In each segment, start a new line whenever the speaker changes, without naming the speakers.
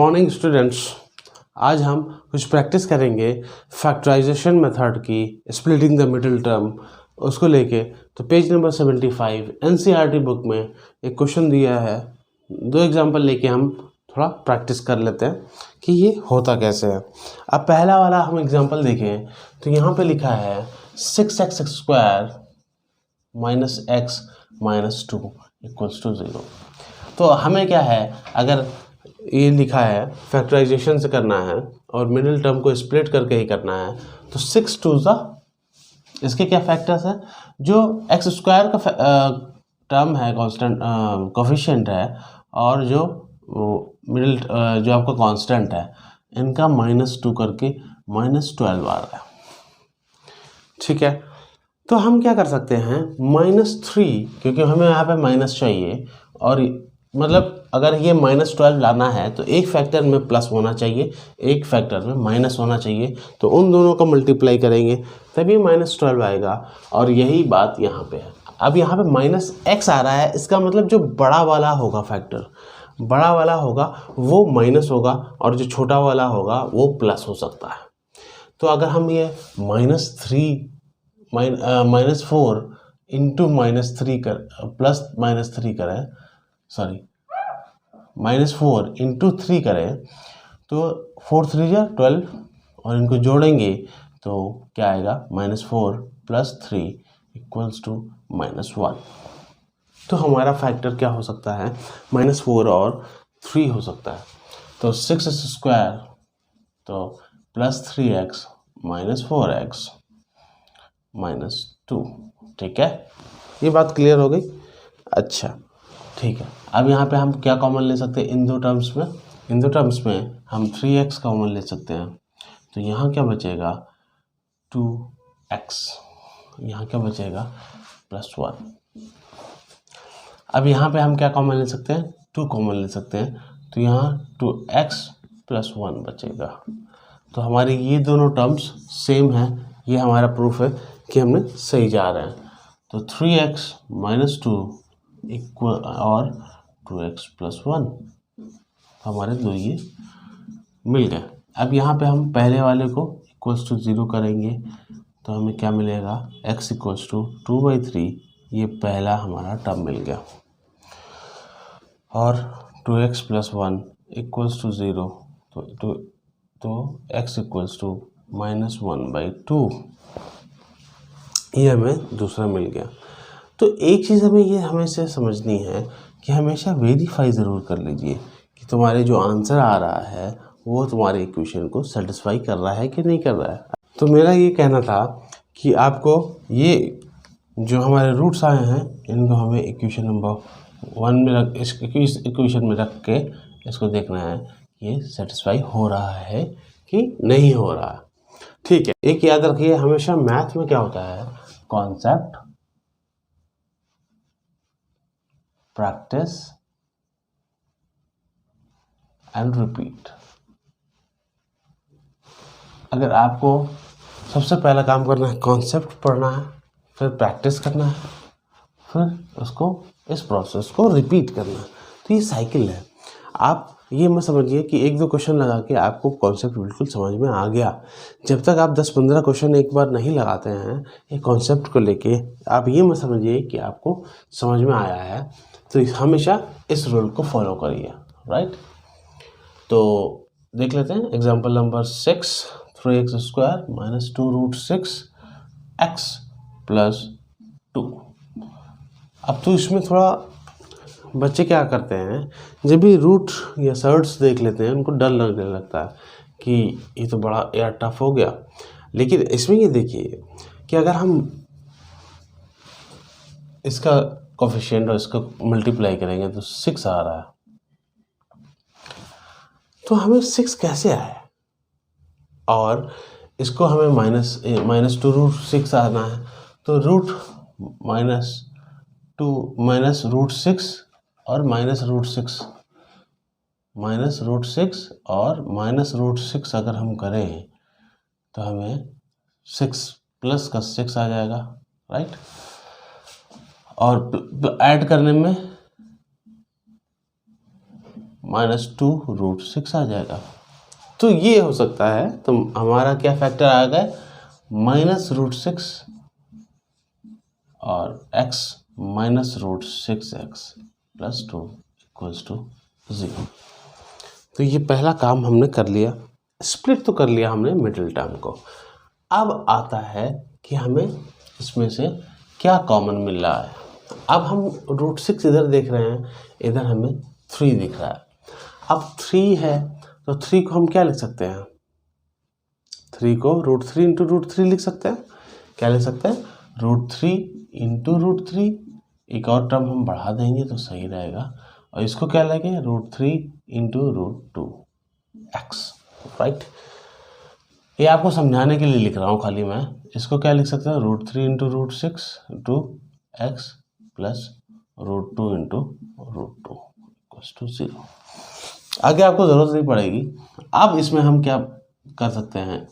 Morning students, आज हम कुछ प्रैक्टिस करेंगे फैक्टराइजेशन मेथड की, स्प्लिटिंग द मिडिल टर्म उसको लेके। तो पेज नंबर 75 एनसीईआरटी बुक में एक क्वेश्चन दिया है। दो एग्जांपल लेके हम थोड़ा प्रैक्टिस कर लेते हैं कि ये होता कैसे है। अब पहला वाला हम एग्जांपल देखें तो यहाँ पे लिखा है 6x² minus x minus 2 equals to 0। तो हमें क्या है, अगर ये लिखा है फैक्टराइजेशन से करना है और मिडिल टर्म को स्प्लिट करके ही करना है, तो 6 2 इसके क्या फैक्टर्स है, जो x² का टर्म है, कांस्टेंट कोफिशिएंट है, और जो मिडिल जो आपका कांस्टेंट है, इनका -2 करके -12 आ रहा है। ठीक है, तो हम क्या कर सकते हैं, -3, क्योंकि हमें यहाँ पे माइनस चाहिए, और मतलब अगर ये -12 लाना है तो एक फैक्टर में प्लस होना चाहिए, एक फैक्टर में माइनस होना चाहिए, तो उन दोनों को मल्टीप्लाई करेंगे तभी -12 आएगा। और यही बात यहाँ पे है। अब यहाँ पे -x आ रहा है, इसका मतलब जो बड़ा वाला होगा फैक्टर, बड़ा वाला होगा वो माइनस होगा, और जो छोटा वाला होगा वो प्लस हो सकता है। तो अगर हम ये -4 इंटू -3 कर प्लस -3 करें, सॉरी -4 इंटू 3 करें तो 4 3 जा 12, और इनको जोड़ेंगे तो क्या आएगा, -4 + 3 इक्वल्स टू -1। तो हमारा फैक्टर क्या हो सकता है, -4 और 3 हो सकता है। तो 6x² तो +3x -4x -2। ठीक है, ये बात क्लियर हो गई। अच्छा, ठीक है। अब यहाँ पे हम क्या कॉमन ले सकते हैं इन दो टर्म्स में, हम 3x कॉमन ले सकते हैं। तो यहाँ क्या बचेगा, 2x, यहाँ क्या बचेगा, +1। अब यहाँ पे हम क्या कॉमन ले सकते हैं, 2 कॉमन ले सकते हैं, तो यहाँ 2x + 1 बचेगा। तो हमारे ये दोनों टर्म्स सेम हैं, ये हमारा प्रूफ है कि हमने सही जा रहे हैं। तो 3x - 2 इक्वल और 2x + 1, हमारे दो ये मिल गए। अब यहाँ पे हम पहले वाले को इक्वल्स टू 0 करेंगे तो हमें क्या मिलेगा, x इक्वल्स टू 2/3, ये पहला हमारा टर्म मिल गया। और 2x + 1 इक्वल्स टू 0, तो x इक्वल्स टू -1/2, ये हमें दूसरा मिल गया। तो एक चीज़ हमें ये हमेशा समझनी है कि हमेशा वेरीफाई ज़रूर कर लीजिए कि तुम्हारे जो आंसर आ रहा है वो तुम्हारे इक्वेशन को सेटिस्फाई कर रहा है कि नहीं कर रहा है। तो मेरा ये कहना था कि आपको ये जो हमारे रूट्स आए हैं, इनको हमें इक्वेशन नंबर 1 में रख, इस इक्वेशन में रख के इसको देखना है ये सेटिस्फाई हो रहा है कि नहीं हो रहा है। ठीक है, एक याद रखिए, हमेशा मैथ में क्या होता है, कॉन्सेप्ट, प्रैक्टिस एंड रिपीट। अगर आपको सबसे पहला काम करना है, कॉन्सेप्ट पढ़ना है, फिर प्रैक्टिस करना है, फिर उसको इस प्रोसेस को रिपीट करना है, तो ये साइकिल है। आप ये मत समझिए कि 1-2 क्वेश्चन लगा के आपको कॉन्सेप्ट बिल्कुल समझ में आ गया। जब तक आप 10-15 क्वेश्चन एक बार नहीं लगाते हैं ये कॉन्सेप्ट को लेके, आप ये मत समझिए कि आपको समझ में आया है। तो हमेशा इस रूल को फॉलो करिए, राइट। तो देख लेते हैं एग्जाम्पल नंबर 6, 3x² - 2√6x + 2। अब तो इसमें थोड़ा बच्चे क्या करते हैं, जब भी रूट या सर्ट्स देख लेते हैं उनको डर लगने लगता है कि ये तो बड़ा यार टफ हो गया। लेकिन इसमें ये देखिए कि अगर हम इसका कोफिशिएंट और इसका मल्टीप्लाई करेंगे तो 6 आ रहा है। तो हमें 6 कैसे आया, और इसको हमें -2√6 आना है, तो √2 -√6 और -√6 और -√6 अगर हम करें तो हमें 6 प्लस का 6 आ जाएगा, राइट। और ऐड करने में -2√6 आ जाएगा। तो ये हो सकता है, तो हमारा क्या फैक्टर आ गया, -√6 और x -√6x + 2 = 0। तो ये पहला काम हमने कर लिया, स्प्लिट तो कर लिया हमने मिडिल टर्म को। अब आता है कि हमें इसमें से क्या कॉमन मिल रहा है। अब हम √6 इधर देख रहे हैं, इधर हमें 3 दिख रहा है। अब 3 है तो 3 को हम क्या लिख सकते हैं, 3 को √3 × √3 लिख सकते हैं। क्या लिख सकते हैं, √3 × √3। एक और टर्म हम बढ़ा देंगे तो सही रहेगा, और इसको क्या लेंगे, √3 × √2x, राइट। ये आपको समझाने के लिए लिख रहा हूँ खाली मैं। इसको क्या लिख सकते हैं, √3 × √6 x + √2 × √2 = 0। आगे आपको ज़रूरत नहीं पड़ेगी। अब इसमें हम क्या कर सकते हैं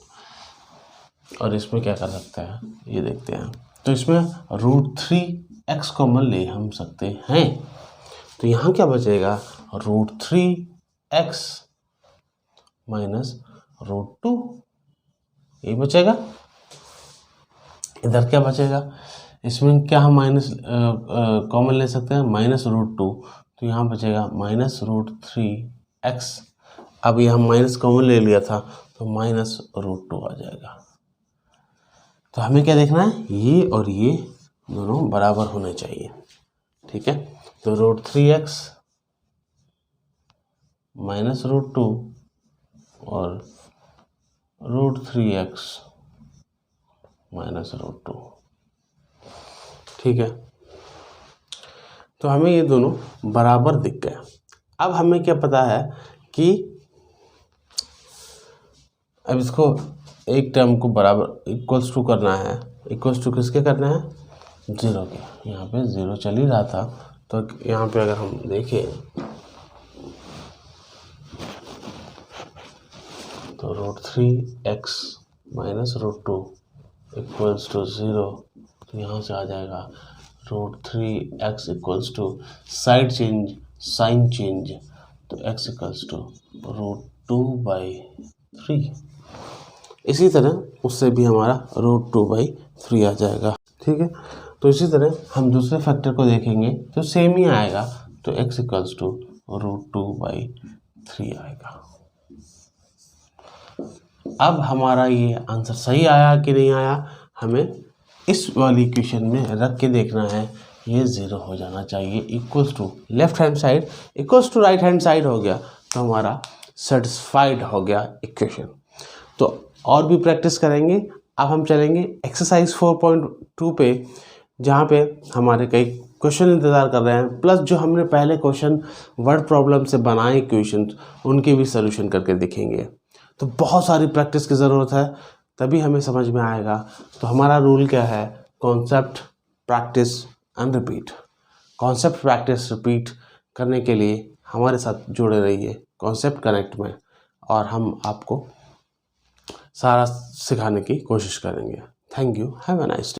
और इसमें क्या कर सकते हैं, ये देखते हैं। तो इसमें √3x कॉमन ले हम सकते हैं। तो यहाँ क्या बचेगा, √3x - √2, ये बचेगा। इधर क्या बचेगा, इसमें क्या हम माइनस कॉमन ले सकते हैं, -√2। तो यहाँ बचेगा -√3x। अब ये हम माइनस कॉमन ले लिया था तो -√2 आ जाएगा। तो हमें क्या देखना है, ये और ये दोनों बराबर होने चाहिए, ठीक है। तो √3x -√2 और √3x -√2, ठीक है। तो हमें ये दोनों बराबर दिख गए। अब हमें क्या पता है कि अब इसको एक टर्म को बराबर इक्वल्स टू करना है। इक्वल्स टू किसके करना है, 0 के। यहाँ पे 0 चल ही रहा था, तो यहाँ पे अगर हम देखें तो √3x -√2 = 0। तो यहाँ से आ जाएगा √3x = side change, sign change, तो x = √2/3। इसी तरह उससे भी हमारा √2/3 आ जाएगा, ठीक है। तो इसी तरह हम दूसरे फैक्टर को देखेंगे तो सेम ही आएगा, तो x = √2/3 आएगा। अब हमारा ये आंसर सही आया कि नहीं आया, हमें इस वाली इक्वेशन में रख के देखना है। ये 0 हो जाना चाहिए, equals to left hand side equals to right hand side हो गया, तो हमारा सेटिस्फाइड हो गया इक्वेशन। तो और भी प्रैक्टिस करेंगे। अब हम चलेंगे एक्सरसाइज 4.2 पे, जहाँ पे हमारे कई क्वेश्चन इंतज़ार कर रहे हैं, प्लस जो हमने पहले क्वेश्चन वर्ड प्रॉब्लम से बनाए क्वेश्चन, उनके भी सॉल्यूशन करके देखेंगे। तो बहुत सारी प्रैक्टिस की ज़रूरत है, तभी हमें समझ में आएगा। तो हमारा रूल क्या है, concept, practice and repeat. Concept, practice, repeat करने के लिए हमारे साथ जुड़े रहिए कॉन्सेप्ट कनेक्ट में, और हम आपको सारा सिखाने की कोशिश करेंगे। Thank you, have a nice day.